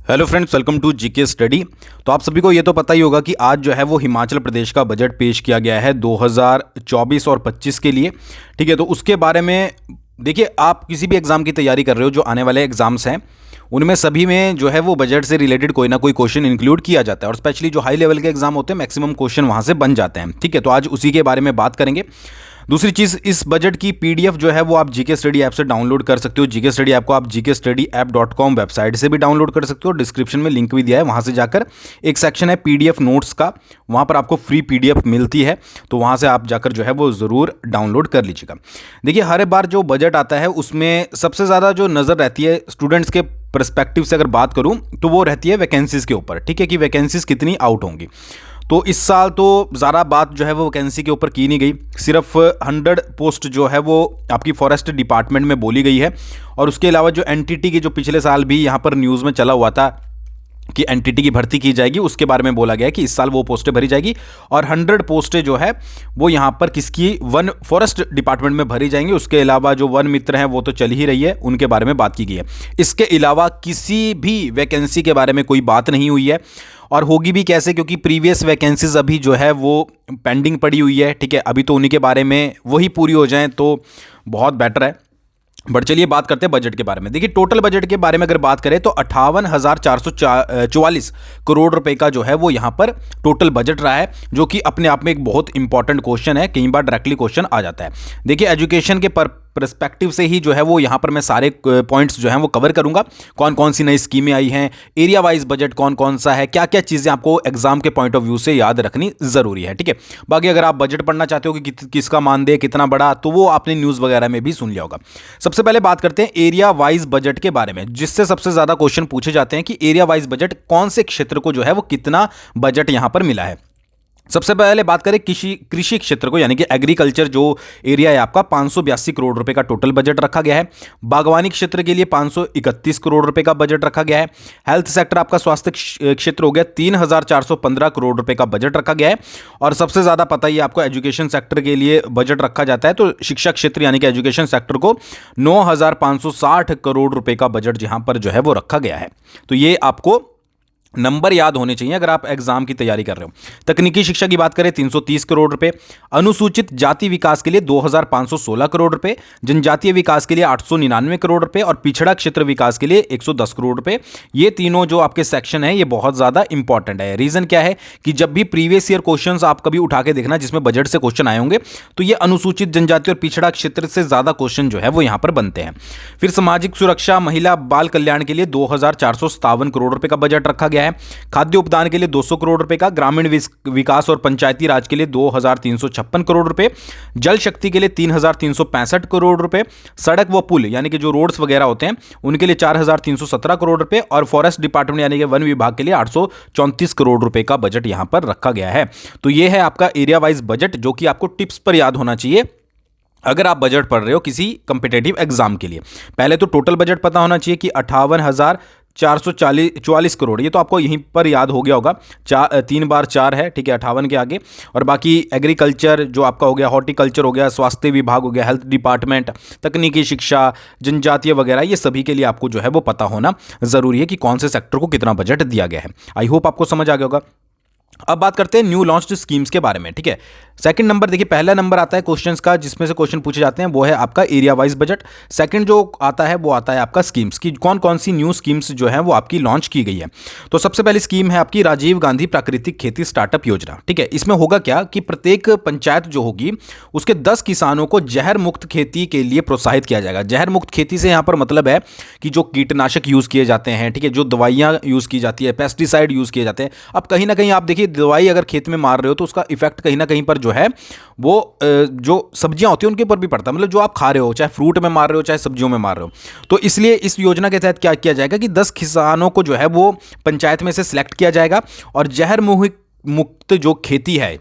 Hello friends, welcome to GK study. तो आप सभी को ये तो पता ही होगा कि आज जो है वो हिमाचल प्रदेश का बजट पेश किया गया है 2024 और 25 के लिए। ठीक है, तो उसके बारे में देखिए, आप किसी भी एग्ज़ाम की तैयारी कर रहे हो, जो आने वाले एग्ज़ाम्स हैं उनमें सभी में जो है वो बजट से रिलेटेड कोई ना कोई क्वेश्चन इंक्लूड किया जाता है, और स्पेशली जो हाई लेवल के एग्जाम होते हैं मैक्सिमम क्वेश्चन वहाँ से बन जाते हैं। ठीक है, तो आज उसी के बारे में बात करेंगे। दूसरी चीज़, इस बजट की पीडीएफ जो है वो आप जीके स्टडी ऐप से डाउनलोड कर सकते हो। जीके स्टडी ऐप को आप gkstudyApp.com वेबसाइट से भी डाउनलोड कर सकते हो। डिस्क्रिप्शन में लिंक भी दिया है, वहाँ से जाकर एक सेक्शन है पीडीएफ नोट्स का, वहाँ पर आपको फ्री पीडीएफ मिलती है, तो वहाँ से आप जाकर जो है वो ज़रूर डाउनलोड कर लीजिएगा। देखिए, हर बार जो बजट आता है उसमें सबसे ज़्यादा जो नज़र रहती है स्टूडेंट्स के पर्सपेक्टिव से अगर बात करूं तो वो रहती है वैकेंसीज़ के ऊपर। ठीक है, कि वैकेंसीज़ कितनी आउट होंगी। तो इस साल तो ज़्यादा बात जो है वो वैकेंसी के ऊपर की नहीं गई, सिर्फ 100 पोस्ट जो है वो आपकी फॉरेस्ट डिपार्टमेंट में बोली गई है। और उसके अलावा जो एनटीटी की जो पिछले साल भी यहाँ पर न्यूज़ में चला हुआ था कि एनटीटी की भर्ती की जाएगी, उसके बारे में बोला गया है कि इस साल वो पोस्टें भरी जाएगी। और 100 पोस्टें जो है वो यहाँ पर किसकी, वन फॉरेस्ट डिपार्टमेंट में भरी जाएंगी। उसके अलावा जो वन मित्र हैं वो तो चल ही रही है, उनके बारे में बात की गई है। इसके अलावा किसी भी वैकेंसी के बारे में कोई बात नहीं हुई है, और होगी भी कैसे, क्योंकि प्रीवियस वैकेंसीज अभी जो है वो पेंडिंग पड़ी हुई है। ठीक है, अभी तो उन्हीं के बारे में वही पूरी हो जाएं तो बहुत बेटर है। बट चलिए बात करते हैं बजट के बारे में। देखिए, टोटल बजट के बारे में अगर बात करें तो 58,444 करोड़ रुपए का जो है वो यहाँ पर टोटल बजट रहा है, जो कि अपने आप में एक बहुत इंपॉर्टेंट क्वेश्चन है। कई बार डायरेक्टली क्वेश्चन आ जाता है। देखिए, एजुकेशन के पर्सपेक्टिव से ही जो है वो यहाँ पर मैं सारे पॉइंट्स जो हैं वो कवर करूंगा। कौन कौन सी नई स्कीमें आई हैं, एरिया वाइज बजट कौन कौन सा है, क्या क्या चीज़ें आपको एग्जाम के पॉइंट ऑफ व्यू से याद रखनी ज़रूरी है। ठीक है, बाकी अगर आप बजट पढ़ना चाहते हो कि किसका मानदेय कितना बड़ा, तो वो आपने न्यूज़ वगैरह में भी सुन लिया होगा। सबसे पहले बात करते हैं एरिया वाइज बजट के बारे में, जिससे सबसे ज़्यादा क्वेश्चन पूछे जाते हैं कि एरिया वाइज बजट कौन से क्षेत्र को जो है वो कितना बजट यहाँ पर मिला है। सबसे पहले बात करें कृषि क्षेत्र को, यानी कि एग्रीकल्चर जो एरिया है आपका, 582 करोड़ रुपए का टोटल बजट रखा गया है। बागवानी क्षेत्र के लिए 531 करोड़ रुपए का बजट रखा गया है। हेल्थ सेक्टर आपका स्वास्थ्य क्षेत्र हो गया, 3,415 करोड़ रुपए का बजट रखा गया है। और सबसे ज़्यादा पता ही आपको एजुकेशन सेक्टर के लिए बजट रखा जाता है, तो शिक्षा क्षेत्र यानी कि एजुकेशन सेक्टर को 9,560 करोड़ रुपए का बजट यहाँ पर जो है वो रखा गया है। तो ये आपको नंबर याद होने चाहिए अगर आप एग्जाम की तैयारी कर रहे हो। तकनीकी शिक्षा की बात करें 330 करोड़ रुपए, अनुसूचित जाति विकास के लिए 2,516 करोड़ रुपए, जनजातीय विकास के लिए 899 करोड़ रुपए और पिछड़ा क्षेत्र विकास के लिए 110 करोड़ रुपए। ये तीनों जो आपके सेक्शन है ये बहुत ज्यादा इंपॉर्टेंट है। रीजन क्या है कि जब भी प्रीवियस ईयर क्वेश्चंस आप कभी उठा के देखना जिसमें बजट से क्वेश्चन आए होंगे, तो ये अनुसूचित जनजाति और पिछड़ा क्षेत्र से ज्यादा क्वेश्चन जो है वो यहां पर बनते हैं। फिर सामाजिक सुरक्षा, महिला बाल कल्याण के लिए 2,457 करोड़ रुपए का बजट रखा गया है। खाद्य उपदान के लिए 200 करोड़ रुपए का, ग्रामीण विकास और पंचायती राज के लिए 2,356 करोड़ रुपए, जल शक्ति के लिए 3,365 करोड़ रुपए, सड़क व पुल यानी कि जो रोड्स वगैरह होते हैं उनके लिए 4,317 करोड़ रुपए, और फॉरेस्ट डिपार्टमेंट यानी कि वन विभाग के लिए 834 करोड़ रुपए का बजट यहां पर रखा गया है। तो यह है आपका एरिया वाइज बजट, जो कि आपको टिप्स पर याद होना चाहिए अगर आप बजट पढ़ रहे हो किसी कंपिटेटिव एग्जाम के लिए। पहले तो टोटल बजट पता होना चाहिए कि 58,444 करोड़, ये तो आपको यहीं पर याद हो गया होगा, 3 बार 4 है। ठीक है, 58 के आगे। और बाकी एग्रीकल्चर जो आपका हो गया, हॉर्टिकल्चर हो गया, स्वास्थ्य विभाग हो गया, हेल्थ डिपार्टमेंट, तकनीकी शिक्षा, जनजातीय वगैरह, ये सभी के लिए आपको जो है वो पता होना जरूरी है कि कौन से सेक्टर को कितना बजट दिया गया है। आई होप आपको समझ आ गया होगा। अब बात करते हैं न्यू लॉन्च्ड स्कीम्स के बारे में। ठीक है, सेकंड नंबर, देखिए पहला नंबर आता है क्वेश्चंस का जिसमें से क्वेश्चन पूछे जाते हैं वो है आपका एरिया वाइज बजट। सेकंड जो आता है वो आता है आपका स्कीम्स की, कौन कौन सी न्यू स्कीम्स जो है वो आपकी लॉन्च की गई है। तो सबसे पहली स्कीम है आपकी राजीव गांधी प्राकृतिक खेती स्टार्टअप योजना। ठीक है, इसमें होगा क्या कि प्रत्येक पंचायत जो होगी उसके 10 किसानों को जहर मुक्त खेती के लिए प्रोत्साहित किया जाएगा। जहर मुक्त खेती से यहाँ पर मतलब है कि जो कीटनाशक यूज किए जाते हैं, ठीक है, जो दवाइयाँ यूज की जाती है, पेस्टिसाइड यूज किए जाते हैं। अब कहीं ना कहीं आप देखिए, दवाई अगर खेत में मार रहे हो तो उसका इफेक्ट कहीं ना कहीं पर जो है वो जो सब्जियां होती हैं उनके ऊपर भी पड़ता है, मतलब जो आप खा रहे हो, चाहे फ्रूट में मार रहे हो चाहे सब्जियों में मार रहे हो। तो इसलिए इस योजना के तहत क्या किया जाएगा कि 10 किसानों को जो है वो पंचायत में से सिलेक्ट किया जाएगा, और जहर मुक्त जो खेती है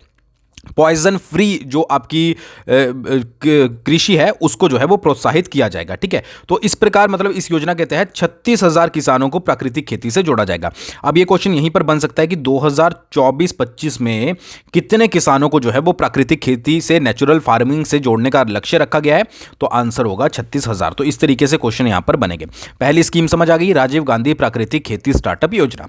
पॉइजन फ्री जो आपकी कृषि है उसको जो है वो प्रोत्साहित किया जाएगा। ठीक है, तो इस प्रकार मतलब इस योजना के तहत 36,000 किसानों को प्राकृतिक खेती से जोड़ा जाएगा। अब ये क्वेश्चन यहीं पर बन सकता है कि 2024-25 में कितने किसानों को जो है वो प्राकृतिक खेती से, नेचुरल फार्मिंग से जोड़ने का लक्ष्य रखा गया है, तो आंसर होगा 36,000। तो इस तरीके से क्वेश्चन यहां पर बनेंगे। पहली स्कीम समझ आ गई, राजीव गांधी प्राकृतिक खेती स्टार्टअप योजना।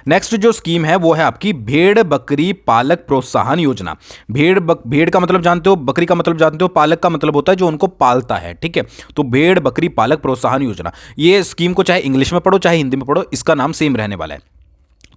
नेक्स्ट जो स्कीम है वो है आपकी भेड़ बकरी पालक प्रोत्साहन योजना। भेड़ का मतलब जानते हो, बकरी का मतलब जानते हो, पालक का मतलब होता है जो उनको पालता है। ठीक है, तो भेड़ बकरी पालक प्रोत्साहन योजना, ये स्कीम को चाहे इंग्लिश में पढ़ो चाहे हिंदी में पढ़ो, इसका नाम सेम रहने वाला है।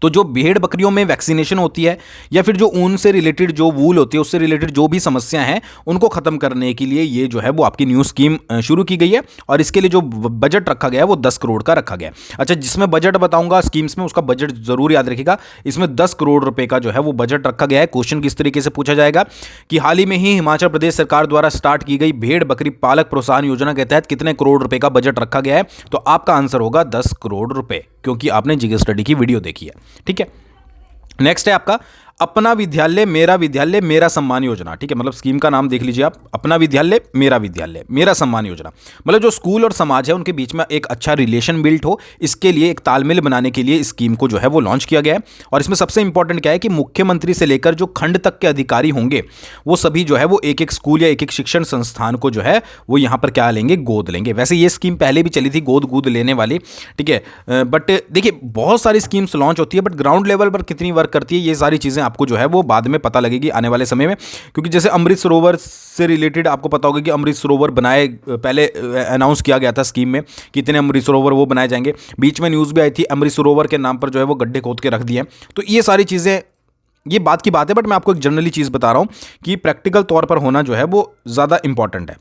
तो जो भेड़ बकरियों में वैक्सीनेशन होती है या फिर जो ऊन से रिलेटेड जो वूल होती है उससे रिलेटेड जो भी समस्याएं हैं उनको खत्म करने के लिए ये जो है वो आपकी न्यू स्कीम शुरू की गई है। और इसके लिए जो बजट रखा गया है वो 10 करोड़ का रखा गया है। अच्छा, जिसमें बजट बताऊंगा स्कीम्स में, उसका बजट जरूर याद रखिएगा। इसमें 10 करोड़ रुपए का जो है वो बजट रखा गया है। क्वेश्चन किस तरीके से पूछा जाएगा कि हाल ही में ही हिमाचल प्रदेश सरकार द्वारा स्टार्ट की गई भेड़ बकरी पालक प्रोत्साहन योजना के तहत कितने करोड़ रुपए का बजट रखा गया है, तो आपका आंसर होगा 10 करोड़ रुपए, क्योंकि आपने जीके स्टडी की वीडियो देखी है। ठीक है, नेक्स्ट है आपका अपना विद्यालय मेरा सम्मान योजना। ठीक है, मतलब स्कीम का नाम देख लीजिए आप, अपना विद्यालय मेरा सम्मान योजना। मतलब जो स्कूल और समाज है उनके बीच में एक अच्छा रिलेशन बिल्ट हो, इसके लिए एक तालमेल बनाने के लिए इस स्कीम को जो है वो लॉन्च किया गया है। और इसमें सबसे इंपॉर्टेंट क्या है कि मुख्यमंत्री से लेकर जो खंड तक के अधिकारी होंगे वो सभी जो है वो एक एक स्कूल या एक एक शिक्षण संस्थान को जो है वो यहाँ पर क्या लेंगे, गोद लेंगे। वैसे ये स्कीम पहले भी चली थी गोद लेने वाली। ठीक है, बट देखिए बहुत सारी स्कीम्स लॉन्च होती है, बट ग्राउंड लेवल पर कितनी वर्क करती है ये सारी चीज़ें आपको जो है वो बाद में पता लगेगी आने वाले समय में। क्योंकि जैसे अमृत सरोवर से रिलेटेड आपको पता होगा कि अमृत सरोवर बनाए, पहले अनाउंस किया गया था स्कीम में कि इतने अमृत सरोवर वो बनाए जाएंगे। बीच में न्यूज़ भी आई थी अमृत सरोवर के नाम पर जो है वो गड्ढे खोद के रख दिए। तो ये सारी चीज़ें, ये बात की बात है, बट मैं आपको एक जनरली चीज़ बता रहा हूँ कि प्रैक्टिकल तौर पर होना जो है वो ज़्यादा इंपॉर्टेंट है।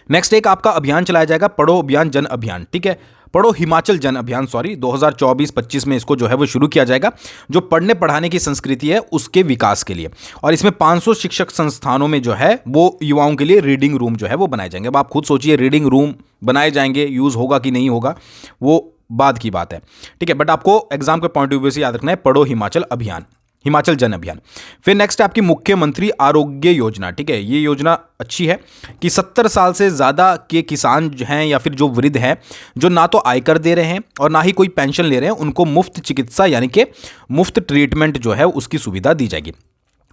नेक्स्ट एक आपका अभियान चलाया जाएगा, पढ़ो अभियान जन अभियान। ठीक है, पढ़ो हिमाचल जन अभियान 2024-25 में इसको जो है वो शुरू किया जाएगा, जो पढ़ने पढ़ाने की संस्कृति है उसके विकास के लिए। और इसमें 500 शिक्षक संस्थानों में जो है वो युवाओं के लिए रीडिंग रूम जो है वो बनाए जाएंगे। अब आप खुद सोचिए, रीडिंग रूम बनाए जाएंगे, यूज़ होगा कि नहीं होगा वो बाद की बात है। ठीक है, बट आपको एग्जाम के पॉइंट ऑफ व्यू से याद रखना है, पढ़ो हिमाचल अभियान, हिमाचल जन अभियान। फिर नेक्स्ट है आपकी मुख्यमंत्री आरोग्य योजना। ठीक है, ये योजना अच्छी है कि 70 साल से ज़्यादा के किसान हैं या फिर जो वृद्ध हैं जो ना तो आयकर दे रहे हैं और ना ही कोई पेंशन ले रहे हैं, उनको मुफ्त चिकित्सा यानी कि मुफ्त ट्रीटमेंट जो है उसकी सुविधा दी जाएगी।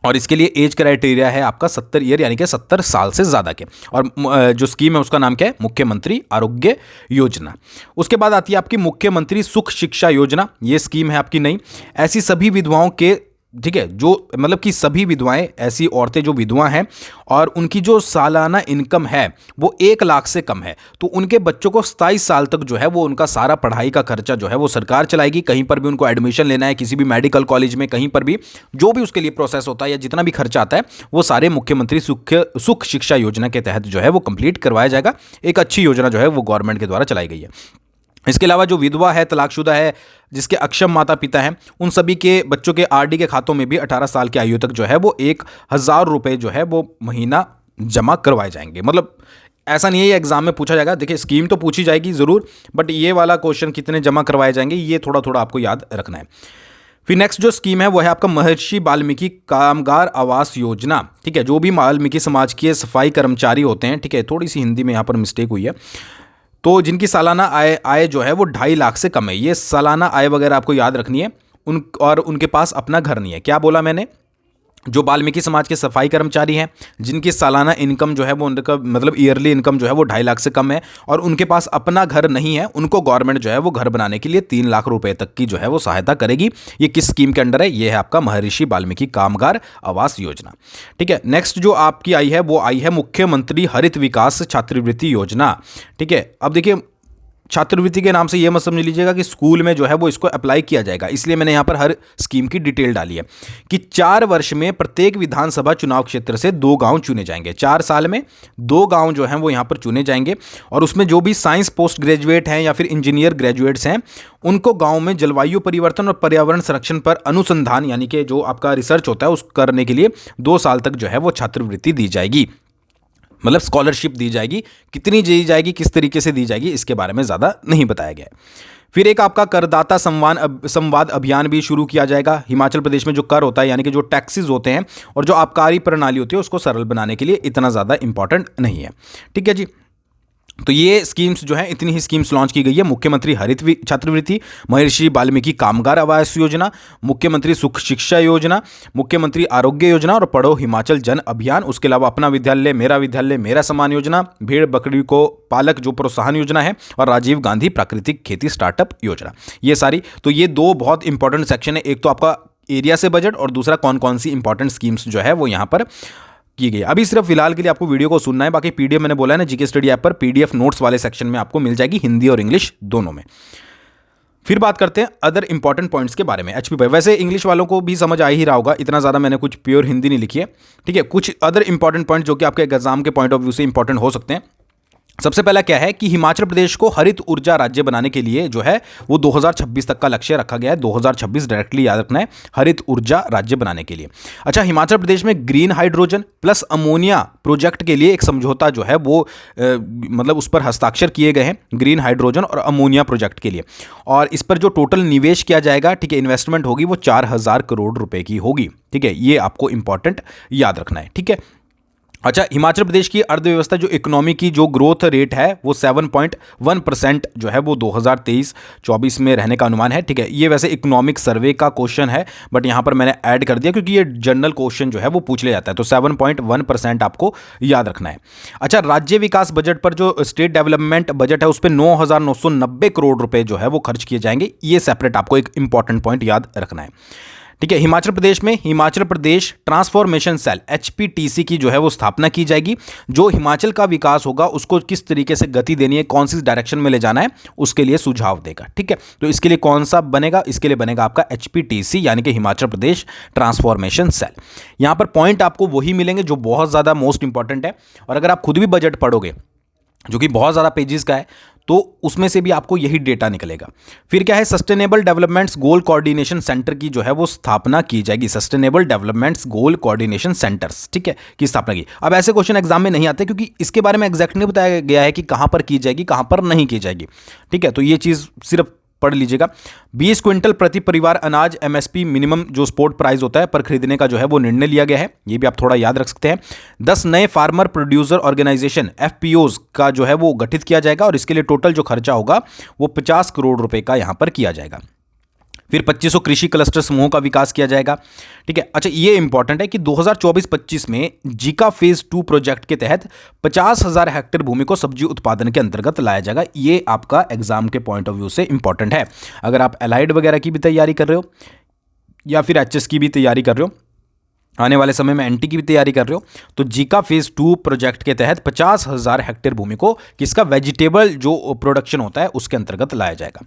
और इसके लिए एज क्राइटेरिया है आपका 70 ईयर यानी कि 70 साल से ज़्यादा के। और जो स्कीम है उसका नाम क्या है, मुख्यमंत्री आरोग्य योजना। उसके बाद आती है आपकी मुख्यमंत्री सुख शिक्षा योजना। ये स्कीम है आपकी नई, ऐसी सभी विधवाओं के, ठीक है, जो मतलब कि सभी विधवाएं, ऐसी औरतें जो विधवा हैं और उनकी जो सालाना इनकम है वो 1 लाख से कम है, तो उनके बच्चों को 27 साल तक जो है वो उनका सारा पढ़ाई का खर्चा जो है वो सरकार चलाएगी। कहीं पर भी उनको एडमिशन लेना है किसी भी मेडिकल कॉलेज में, कहीं पर भी जो भी उसके लिए प्रोसेस होता है या जितना भी खर्चा आता है वो सारे मुख्यमंत्री सुख शिक्षा योजना के तहत जो है वो कंप्लीट करवाया जाएगा। एक अच्छी योजना जो है वो गवर्नमेंट के द्वारा चलाई गई है। इसके अलावा जो विधवा है, तलाकशुदा है, जिसके अक्षम माता पिता हैं, उन सभी के बच्चों के आरडी के खातों में भी 18 साल की आयु तक जो है वो 1,000 रुपये जो है वो महीना जमा करवाए जाएंगे। मतलब ऐसा नहीं है ये एग्जाम में पूछा जाएगा, देखिए स्कीम तो पूछी जाएगी ज़रूर, बट ये वाला क्वेश्चन कितने जमा करवाए जाएंगे ये थोड़ा थोड़ा आपको याद रखना है। फिर नेक्स्ट जो स्कीम है वो है आपका महर्षि वाल्मीकि कामगार आवास योजना। ठीक है, जो भी वाल्मीकि समाज के सफाई कर्मचारी होते हैं, ठीक है, थोड़ी सी हिंदी में यहाँ पर मिस्टेक हुई है, तो जिनकी सालाना आय जो है वो 2.5 लाख से कम है, ये सालाना आय वगैरह आपको याद रखनी है। और उनके पास अपना घर नहीं है। क्या बोला मैंने, जो वाल्मीकि समाज के सफाई कर्मचारी हैं जिनकी सालाना इनकम जो है वो उनका मतलब ईयरली इनकम जो है वो 2.5 लाख से कम है और उनके पास अपना घर नहीं है, उनको गवर्नमेंट जो है वो घर बनाने के लिए 3 लाख रुपए तक की जो है वो सहायता करेगी। ये किस स्कीम के अंडर है, ये है आपका महर्षि वाल्मीकि कामगार आवास योजना। ठीक है, नेक्स्ट जो आपकी आई है वो आई है मुख्यमंत्री हरित विकास छात्रवृत्ति योजना। ठीक है, अब देखिए छात्रवृत्ति के नाम से ये मत समझ लीजिएगा कि स्कूल में जो है वो इसको अप्लाई किया जाएगा, इसलिए मैंने यहाँ पर हर स्कीम की डिटेल डाली है कि 4 वर्ष में प्रत्येक विधानसभा चुनाव क्षेत्र से 2 गांव चुने जाएंगे। 4 साल में 2 गांव जो हैं वो यहाँ पर चुने जाएंगे और उसमें जो भी साइंस पोस्ट ग्रेजुएट हैं या फिर इंजीनियर ग्रेजुएट्स हैं उनको गाँव में जलवायु परिवर्तन और पर्यावरण संरक्षण पर अनुसंधान यानी कि जो आपका रिसर्च होता है उस करने के लिए 2 साल तक जो है वो छात्रवृत्ति दी जाएगी, मतलब स्कॉलरशिप दी जाएगी। कितनी दी जाएगी, किस तरीके से दी जाएगी, इसके बारे में ज़्यादा नहीं बताया गया है। फिर एक आपका करदाता संवाद अभियान भी शुरू किया जाएगा। हिमाचल प्रदेश में जो कर होता है यानी कि जो टैक्सेस होते हैं और जो आबकारी प्रणाली होती है उसको सरल बनाने के लिए इतना ज़्यादा इंपॉर्टेंट नहीं है। ठीक है जी। तो ये स्कीम्स जो है, इतनी ही स्कीम्स लॉन्च की गई है। मुख्यमंत्री हरित छात्रवृत्ति, महर्षि वाल्मीकि कामगार आवास योजना, मुख्यमंत्री सुख शिक्षा योजना, मुख्यमंत्री आरोग्य योजना और पढ़ो हिमाचल जन अभियान। उसके अलावा अपना विद्यालय मेरा समान योजना, भेड़ बकरी को पालक जो प्रोत्साहन योजना है और राजीव गांधी प्राकृतिक खेती स्टार्टअप योजना। ये सारी, तो ये दो बहुत इंपॉर्टेंट सेक्शन है। एक तो आपका एरिया से बजट और दूसरा कौन कौन सी इंपॉर्टेंट स्कीम्स जो है वो यहाँ पर की गई। अभी सिर्फ फिलहाल के लिए आपको वीडियो को सुनना है, बाकी पीडीएफ मैंने बोला है ना जीके स्टडी ऐप पर पीडीएफ नोट्स वाले सेक्शन में आपको मिल जाएगी, हिंदी और इंग्लिश दोनों में। फिर बात करते हैं अदर इंपॉर्टेंट पॉइंट्स के बारे में। एचपी भाई, वैसे इंग्लिश वालों को भी समझ आ ही रहा होगा, इतना ज़्यादा मैंने कुछ प्योर हिंदी नहीं लिखी है। ठीक है, कुछ अदर इंपॉर्टेंट पॉइंट जो कि आपके एग्जाम के पॉइंट ऑफ व्यू से इंपॉर्टेंट हो सकते हैं। सबसे पहला क्या है कि हिमाचल प्रदेश को हरित ऊर्जा राज्य बनाने के लिए जो है वो 2026 तक का लक्ष्य रखा गया है। 2026 डायरेक्टली याद रखना है, हरित ऊर्जा राज्य बनाने के लिए। अच्छा, हिमाचल प्रदेश में green hydrogen plus ammonia project के लिए एक समझौता जो है वो मतलब उस पर हस्ताक्षर किए गए हैं, ग्रीन हाइड्रोजन और अमोनिया प्रोजेक्ट के लिए। और इस पर जो टोटल निवेश किया जाएगा, ठीक है, इन्वेस्टमेंट होगी वो 4000 करोड़ रुपए की होगी। ठीक है, ये आपको इंपॉर्टेंट याद रखना है। ठीक है। अच्छा, हिमाचल प्रदेश की अर्थव्यवस्था जो इकोनॉमी की जो ग्रोथ रेट है वो 7.1% जो है वो 2023-24 में रहने का अनुमान है। ठीक है, ये वैसे इकोनॉमिक सर्वे का क्वेश्चन है बट यहाँ पर मैंने ऐड कर दिया क्योंकि ये जनरल क्वेश्चन जो है वो पूछ लिया जाता है। तो 7.1% आपको याद रखना है। अच्छा, राज्य विकास बजट पर जो स्टेट डेवलपमेंट बजट है उस पर 9,990 करोड़ रुपए जो है वो खर्च किए जाएंगे। ये सेपरेट आपको एक इंपॉर्टेंट पॉइंट याद रखना है। ठीक है, हिमाचल प्रदेश में Himachal Pradesh transformation cell HPTC की जो है वो स्थापना की जाएगी। जो हिमाचल का विकास होगा उसको किस तरीके से गति देनी है, कौन सी डायरेक्शन में ले जाना है, उसके लिए सुझाव देगा। ठीक है, तो इसके लिए कौन सा बनेगा, इसके लिए बनेगा आपका HPTC यानी कि हिमाचल प्रदेश ट्रांसफॉर्मेशन सेल। यहां पर पॉइंट आपको वही मिलेंगे जो बहुत ज़्यादा मोस्ट इंपॉर्टेंट है। और अगर आप खुद भी बजट पढ़ोगे जो कि बहुत ज़्यादा पेजेस का है तो उसमें से भी आपको यही डेटा निकलेगा। फिर क्या है, सस्टेनेबल डेवलपमेंट्स गोल कोऑर्डिनेशन सेंटर की जो है वो स्थापना की जाएगी। सस्टेनेबल डेवलपमेंट्स गोल कोऑर्डिनेशन सेंटर्स, ठीक है, की स्थापना की। अब ऐसे क्वेश्चन एग्जाम में नहीं आते क्योंकि इसके बारे में एग्जैक्ट नहीं बताया गया है कि कहां पर की जाएगी, कहां पर नहीं की जाएगी। ठीक है, तो ये चीज़ सिर्फ पढ़ लीजिएगा। 20 क्विंटल प्रति परिवार अनाज MSP मिनिमम जो सपोर्ट प्राइस होता है पर खरीदने का जो है वो निर्णय लिया गया है। ये भी आप थोड़ा याद रख सकते हैं। 10 नए फार्मर प्रोड्यूसर ऑर्गेनाइजेशन FPOs का जो है वो गठित किया जाएगा और इसके लिए टोटल जो खर्चा होगा वो 50 करोड़ रुपए का यहां पर किया जाएगा। फिर 2500 कृषि क्लस्टर समूहों का विकास किया जाएगा। ठीक है। अच्छा, ये इंपॉर्टेंट है कि 2024-25 में जीका फेज 2 प्रोजेक्ट के तहत 50,000 हेक्टेयर भूमि को सब्जी उत्पादन के अंतर्गत लाया जाएगा। ये आपका एग्जाम के पॉइंट ऑफ व्यू से इंपॉर्टेंट है। अगर आप एलाइड वगैरह की भी तैयारी कर रहे हो या फिर HS की भी तैयारी कर रहे हो, आने वाले समय में NT की भी तैयारी कर रहे हो, तो जीका फेज 2 प्रोजेक्ट के तहत 50,000 हेक्टेयर भूमि को किसका वेजिटेबल जो प्रोडक्शन होता है उसके अंतर्गत लाया जाएगा।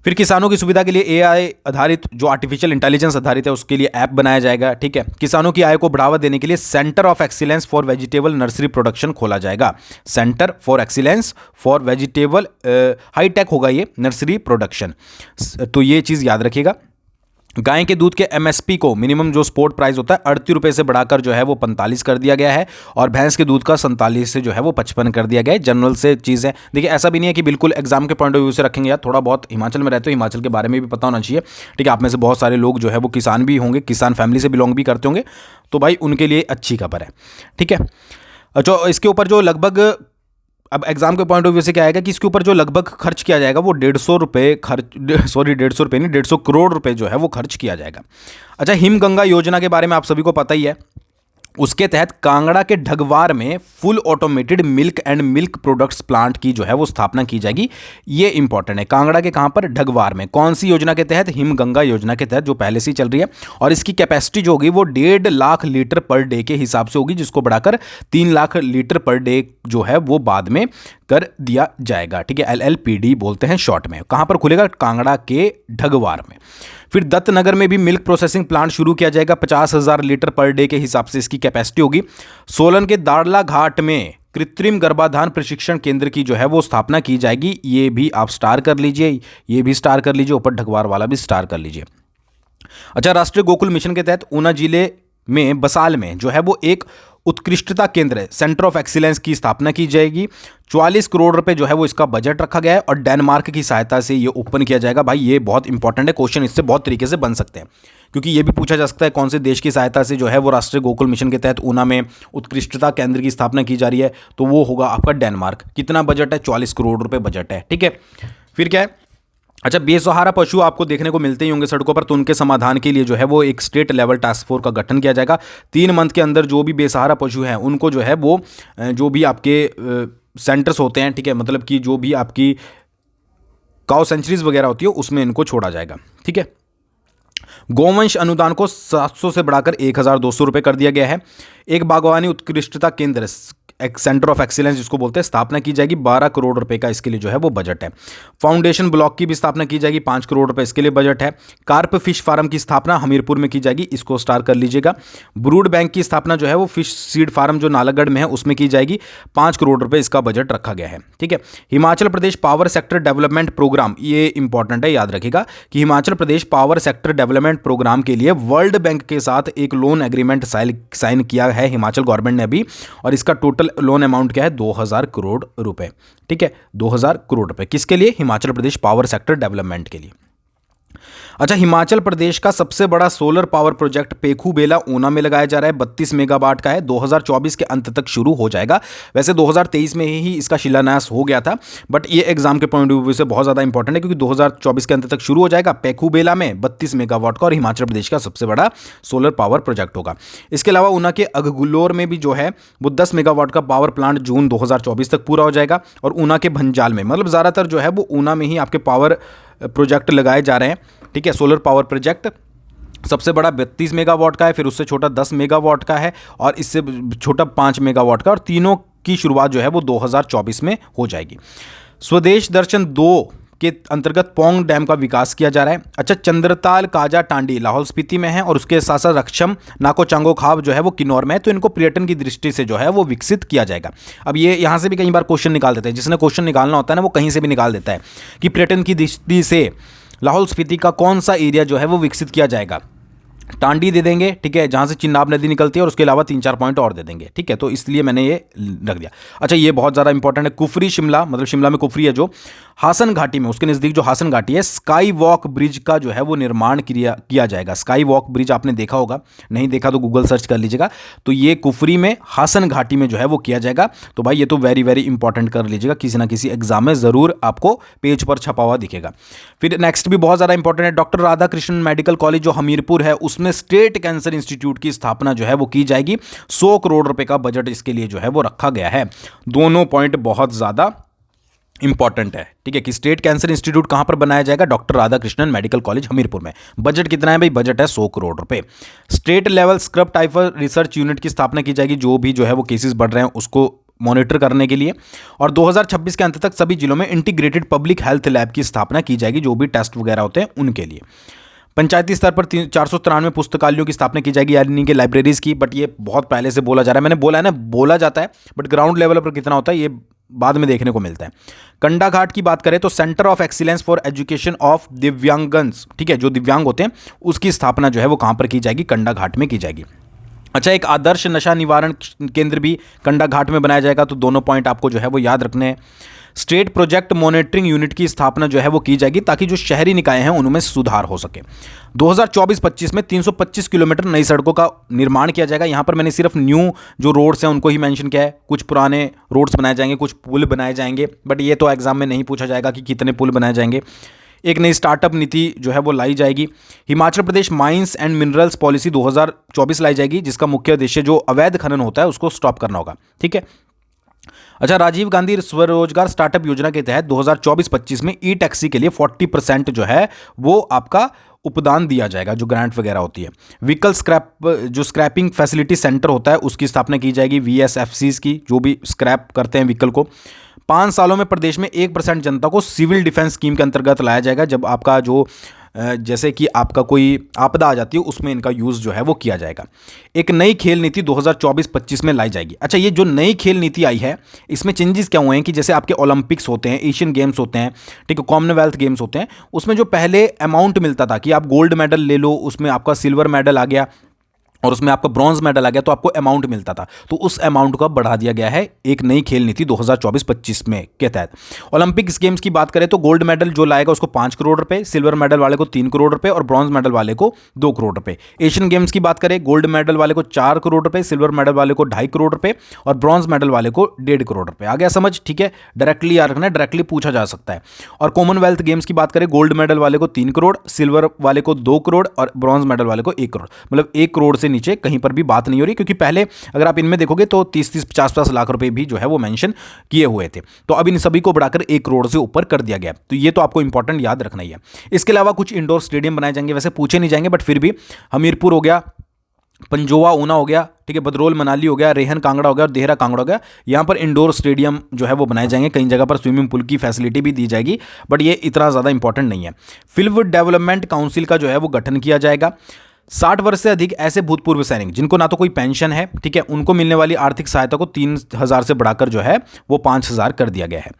फिर किसानों की सुविधा के लिए AI आधारित जो आर्टिफिशियल इंटेलिजेंस आधारित है उसके लिए ऐप बनाया जाएगा। ठीक है। किसानों की आय को बढ़ावा देने के लिए centre of excellence for vegetable nursery production खोला जाएगा। Centre for excellence for vegetable hitech होगा ये नर्सरी प्रोडक्शन, तो ये चीज़ याद रखिएगा। गाय के दूध के MSP को मिनिमम जो सपोर्ट प्राइस होता है 38 रुपये से बढ़ाकर जो है वो 45 कर दिया गया है और भैंस के दूध का 47 से जो है वो 55 कर दिया गया है। जनरल से चीज़ है। देखिए, ऐसा भी नहीं है कि बिल्कुल एग्जाम के पॉइंट ऑफ व्यू से रखेंगे यार, थोड़ा बहुत हिमाचल में रहते हो, हिमाचल के बारे में भी पता होना चाहिए। ठीक है, आप में से बहुत सारे लोग जो है वो किसान भी होंगे, किसान फैमिली से बिलोंग भी करते होंगे, तो भाई उनके लिए अच्छी खबर है। ठीक है। जो इसके ऊपर जो लगभग अब एग्जाम के पॉइंट ऑफ व्यू से क्या आएगा कि इसके ऊपर जो लगभग खर्च किया जाएगा वो 150 रुपये सॉरी 150 रुपये नहीं 150 करोड़ रुपए जो है वो खर्च किया जाएगा। अच्छा, हिमगंगा योजना के बारे में आप सभी को पता ही है। उसके तहत कांगड़ा के ढगवार में full automated milk and milk products plant की जो है वो स्थापना की जाएगी। ये इंपॉर्टेंट है। कांगड़ा के कहां पर? ढगवार में। कौन सी योजना के तहत? हिमगंगा योजना के तहत, जो पहले से ही चल रही है। और इसकी कैपेसिटी जो होगी वो 1.5 लाख लीटर पर डे के हिसाब से होगी, जिसको बढ़ाकर 3 लाख लीटर पर डे जो है वो बाद में कर दिया जाएगा। ठीक है, LLPD बोलते हैं शॉर्ट में। कहां पर खुलेगा? कांगड़ा के ढगवार में। फिर दत्तनगर में भी मिल्क प्रोसेसिंग प्लांट शुरू किया जाएगा। 50,000 लीटर पर डे के हिसाब से इसकी कैपेसिटी होगी। सोलन के दाड़ला घाट में कृत्रिम गर्भाधान प्रशिक्षण केंद्र की जो है वो स्थापना की जाएगी। ये भी आप स्टार कर लीजिए, ये भी स्टार कर लीजिए, ऊपर ढगवार वाला भी स्टार कर लीजिए। अच्छा, राष्ट्रीय गोकुल मिशन के तहत ऊना जिले में बसाल में जो है वो एक उत्कृष्टता केंद्र सेंटर ऑफ एक्सीलेंस की स्थापना की जाएगी। 44 करोड़ रुपए जो है वो इसका बजट रखा गया है और डेनमार्क की सहायता से ये ओपन किया जाएगा। भाई ये बहुत इंपॉर्टेंट है, क्वेश्चन इससे बहुत तरीके से बन सकते हैं, क्योंकि ये भी पूछा जा सकता है कौन से देश की सहायता से जो है वो राष्ट्रीय गोकुल मिशन के तहत ऊना में उत्कृष्टता केंद्र की स्थापना की जा रही है, तो वो होगा आपका डेनमार्क। कितना बजट है? 44 करोड़ रुपए बजट है। ठीक है, फिर क्या है? अच्छा, बेसहारा पशु आपको देखने को मिलते ही होंगे सड़कों पर, तो उनके समाधान के लिए जो है वो एक स्टेट लेवल टास्क फोर्स का गठन किया जाएगा। 3 मंथ के अंदर जो भी बेसहारा पशु हैं उनको जो है वो जो भी आपके सेंटर्स होते हैं, ठीक है, मतलब कि जो भी आपकी काउ सेंचुरीज वगैरह होती है उसमें इनको छोड़ा जाएगा। ठीक है, गौवंश अनुदान को 700 से बढ़ाकर 1200 रुपये कर दिया गया है। एक बागवानी उत्कृष्टता केंद्र एक सेंटर ऑफ एक्सीलेंस जिसको बोलते हैं स्थापना की जाएगी। 12 करोड़ रुपए का इसके लिए जो है वो बजट है। फाउंडेशन ब्लॉक की भी स्थापना की जाएगी, 5 करोड़ रुपए इसके लिए बजट है। कार्प फिश फार्म की स्थापना हमीरपुर में की जाएगी, इसको स्टार कर लीजिएगा। ब्रूड बैंक की स्थापना जो है वो फिश सीड फार्म जो नालागढ़ में है उसमें की जाएगी, 5 करोड़ रुपए इसका बजट रखा गया है। ठीक है, Himachal Pradesh power sector development programme, ये इंपॉर्टेंट है, याद रखिएगा कि Himachal Pradesh power sector development programme के लिए वर्ल्ड बैंक के साथ एक लोन एग्रीमेंट साइन किया है हिमाचल गवर्नमेंट ने अभी, और इसका टोटल लोन अमाउंट क्या है? 2000 करोड़ रुपए। ठीक है, 2000 करोड़ रुपए किसके लिए? Himachal Pradesh power sector development के लिए। अच्छा, हिमाचल प्रदेश का सबसे बड़ा सोलर पावर प्रोजेक्ट पेखू बेला ऊना में लगाया जा रहा है, 32 मेगावाट का है, 2024 के अंत तक शुरू हो जाएगा। वैसे 2023 में ही इसका शिलान्यास हो गया था, बट ये एग्जाम के पॉइंट ऑफ व्यू से बहुत ज़्यादा इंपॉर्टेंट है, क्योंकि 2024 के अंत तक शुरू हो जाएगा पेखू बेला में 32 मेगावाट का, और हिमाचल प्रदेश का सबसे बड़ा सोलर पावर प्रोजेक्ट होगा। इसके अलावा ऊना के अगगुलोर में भी जो है वो 10 मेगावाट का पावर प्लांट जून 2024 तक पूरा हो जाएगा। और ऊना के भंजाल में, मतलब ज़्यादातर जो है वो ऊना में ही आपके पावर प्रोजेक्ट लगाए जा रहे हैं। ठीक है, सोलर पावर प्रोजेक्ट सबसे बड़ा 32 मेगावाट का है, फिर उससे छोटा 10 मेगावाट का है, और इससे छोटा 5 मेगावाट का, और तीनों की शुरुआत जो है वो 2024 में हो जाएगी। स्वदेश दर्शन 2 के अंतर्गत पौंग डैम का विकास किया जा रहा है। अच्छा, चंद्रताल काजा टांडी लाहौल स्पीति में है, और उसके साथ साथ रक्षम नाको चांगो खाब जो है वो किन्नौर में है, तो इनको पर्यटन की दृष्टि से जो है वो विकसित किया जाएगा। अब ये यहाँ से भी कई बार क्वेश्चन निकाल देते हैं, जिसने क्वेश्चन निकालना होता है ना वो कहीं से भी निकाल देता है कि पर्यटन की दृष्टि से लाहौल स्पीति का कौन सा एरिया जो है वो विकसित किया जाएगा। टांडी दे देंगे, ठीक है, जहाँ से चिनाब नदी निकलती है, और उसके अलावा 3-4 पॉइंट और दे देंगे। ठीक है, तो इसलिए मैंने ये रख दिया। अच्छा, ये बहुत ज़्यादा इंपॉर्टेंट है। कुफरी शिमला, मतलब शिमला में कुफरी है जो हासन घाटी में, उसके नज़दीक जो हासन घाटी है, स्काई वॉक ब्रिज का जो है वो निर्माण किया जाएगा। स्काई वॉक ब्रिज आपने देखा होगा, नहीं देखा तो गूगल सर्च कर लीजिएगा। तो ये कुफरी में हासन घाटी में जो है वो किया जाएगा। तो भाई ये तो वेरी वेरी इंपॉर्टेंट कर लीजिएगा, किसी ना किसी एग्जाम में ज़रूर आपको पेज पर छपा हुआ दिखेगा। फिर नेक्स्ट भी बहुत ज़्यादा इंपॉर्टेंट है, doctor Radha Krishnan medical college जो हमीरपुर है उसमें स्टेट कैंसर इंस्टीट्यूट की स्थापना जो है वो की जाएगी। 100 करोड़ रुपए का बजट इसके लिए जो है वो रखा गया है। दोनों पॉइंट बहुत ज़्यादा इंपॉर्टेंट है। ठीक है, कि स्टेट कैंसर इंस्टीट्यूट कहां पर बनाया जाएगा? Doctor Radha Krishnan medical college Hamirpur में। बजट कितना है भाई? बजट है 100 करोड़ रुपए। State level scrub typhus research unit की स्थापना की जाएगी, जो भी जो है वो केसेस बढ़ रहे हैं उसको मॉनिटर करने के लिए। और 2026 के अंत तक सभी जिलों में इंटीग्रेटेड पब्लिक हेल्थ लैब की स्थापना की जाएगी, जो भी टेस्ट वगैरह होते हैं उनके लिए। पंचायती स्तर पर 493 पुस्तकालयों की स्थापना की जाएगी, यानी कि लाइब्रेरीज की, बट ये बहुत पहले से बोला जा रहा है। मैंने बोला है ना, बोला जाता है, बट ग्राउंड लेवल पर कितना होता है ये बाद में देखने को मिलता है। कंडा घाट की बात करें तो centre of excellence for education of दिव्यांगन्स, ठीक है, जो दिव्यांग होते हैं उसकी स्थापना जो है वो कहां पर की जाएगी? कंडा घाट में की जाएगी। अच्छा, एक आदर्श नशा निवारण केंद्र भी कंडा घाट में बनाया जाएगा। तो दोनों पॉइंट आपको जो है वो याद रखने हैं। स्टेट प्रोजेक्ट मॉनिटरिंग यूनिट की स्थापना जो है वो की जाएगी, ताकि जो शहरी निकाय हैं उनमें सुधार हो सके। 2024-25 में 325 किलोमीटर नई सड़कों का निर्माण किया जाएगा। यहाँ पर मैंने सिर्फ न्यू जो रोड्स हैं उनको ही मेंशन किया है। कुछ पुराने रोड्स बनाए जाएंगे, कुछ पुल बनाए जाएंगे, बट ये तो एग्जाम में नहीं पूछा जाएगा कि कितने पुल बनाए जाएंगे। एक नई स्टार्टअप नीति जो है वो लाई जाएगी। Himachal Pradesh mines and minerals policy 2024 लाई जाएगी, जिसका मुख्य उद्देश्य जो अवैध खनन होता है उसको स्टॉप करना होगा। ठीक है। अच्छा, राजीव गांधी स्वरोजगार स्टार्टअप योजना के तहत 2024-25 में ई टैक्सी के लिए 40% जो है वो आपका उपदान दिया जाएगा, जो ग्रांट वगैरह होती है। व्हीकल स्क्रैप जो स्क्रैपिंग फैसिलिटी सेंटर होता है उसकी स्थापना की जाएगी, VSFCs की, जो भी स्क्रैप करते हैं व्हीकल को। 5 सालों में प्रदेश में 1% जनता को सिविल डिफेंस स्कीम के अंतर्गत लाया जाएगा, जब आपका जो जैसे कि आपका कोई आपदा आ जाती है उसमें इनका यूज़ जो है वो किया जाएगा। एक नई खेल नीति 2024-25 में लाई जाएगी। अच्छा, ये जो नई खेल नीति आई है इसमें चेंजेस क्या हुए हैं कि जैसे आपके ओलंपिक्स होते हैं, एशियन गेम्स होते हैं, ठीक है, कॉमनवेल्थ गेम्स होते हैं, उसमें जो पहले अमाउंट मिलता था कि आप गोल्ड मेडल ले लो, उसमें आपका सिल्वर मेडल आ गया, और उसमें आपका ब्रॉन्ज मेडल आ गया तो आपको अमाउंट मिलता था, तो उस अमाउंट को अब बढ़ा दिया गया है एक नई खेल नीति 2024-25 में के तहत। ओलंपिक गेम्स की बात करें तो गोल्ड मेडल जो लाएगा उसको 5 करोड़ रुपए, सिल्वर मेडल वाले को 3 करोड़ रुपए और ब्रॉन्ज मेडल वाले को 2 करोड़ रुपए। एशियन गेम्स की बात करें, गोल्ड मेडल वाले को 4 करोड़ रुपए, सिल्वर मेडल वाले को 2.5 करोड़ रुपए और ब्रॉन्ज मेडल वाले को 1.5 करोड़ रुपए। आ गया समझ? ठीक है, डायरेक्टली याद रखना, डायरेक्टली पूछा जा सकता है। और कॉमनवेल्थ गेम्स की बात करें, गोल्ड मेडल वाले को 3 करोड़, सिल्वर वाले को 2 करोड़ और ब्रॉन्ज मेडल वाले को 1 करोड़। मतलब 1 करोड़ से नीचे कहीं पर भी बात नहीं हो रही, क्योंकि पहले अगर आप इनमें देखोगे तो 30-30, 50-50 लाख रुपए भी जो है वो मेंशन किए हुए थे, तो अब इन सभी को बढ़ाकर 1 करोड़ से ऊपर कर दिया गया। तो ये तो आपको इंपॉर्टेंट याद रखना ही है। इसके अलावा कुछ इंडोर स्टेडियम बनाए जाएंगे, वैसे पूछे नहीं जाएंगे बट फिर भी हमीरपुर हो गया, पंजोआ ऊना हो गया, ठीक है, भदरोल मनाली हो गया, रेहन कांगड़ा हो गया और देहरा कांगड़ा हो गया। यहाँ पर इंडोर स्टेडियम जो है वो बनाए जाएंगे, कई जगह पर स्विमिंग पूल की फैसिलिटी भी दी जाएगी, बट ये इतना ज़्यादा इंपॉर्टेंट नहीं है। फिल्म डेवलपमेंट काउंसिल का जो है वो गठन किया जाएगा। 60 वर्ष से अधिक ऐसे भूतपूर्व सैनिक जिनको ना तो कोई पेंशन है, ठीक है, उनको मिलने वाली आर्थिक सहायता को 3,000 से बढ़ाकर जो है वो 5,000 कर दिया गया है।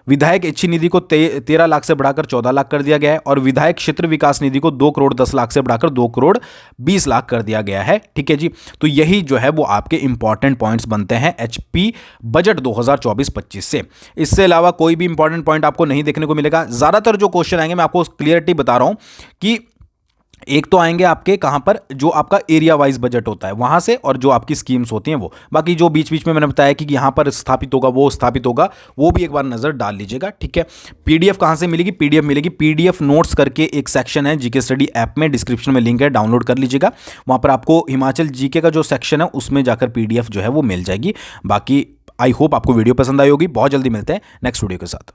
विधायक इच्छी निधि को 13 लाख से बढ़ाकर 14 लाख कर दिया गया है और विधायक क्षेत्र विकास निधि को 2 करोड़ 10 लाख से बढ़ाकर 2 करोड़ 20 लाख कर दिया गया है। ठीक है जी, तो यही जो है वो आपके इंपॉर्टेंट पॉइंट्स बनते हैं एचपी बजट 2024-25 से। इससे अलावा कोई भी इंपॉर्टेंट पॉइंट आपको नहीं देखने को मिलेगा। ज़्यादातर जो क्वेश्चन आएंगे मैं आपको क्लियरिटी बता रहा हूँ कि एक तो आएंगे आपके कहां पर, जो आपका एरिया वाइज बजट होता है वहां से, और जो आपकी स्कीम्स होती हैं वो, बाकी जो बीच बीच में मैंने बताया कि यहां पर स्थापित होगा वो स्थापित होगा, वो भी एक बार नजर डाल लीजिएगा। ठीक है, पीडीएफ कहां से मिलेगी? पीडीएफ मिलेगी पीडीएफ नोट्स करके एक सेक्शन है जीके स्टडी ऐप में, डिस्क्रिप्शन में लिंक है, डाउनलोड कर लीजिएगा। वहां पर आपको हिमाचल जीके का जो सेक्शन है उसमें जाकर पीडीएफ जो है वो मिल जाएगी। बाकी आई होप आपको वीडियो पसंद आई होगी। बहुत जल्दी मिलते हैं नेक्स्ट वीडियो के साथ।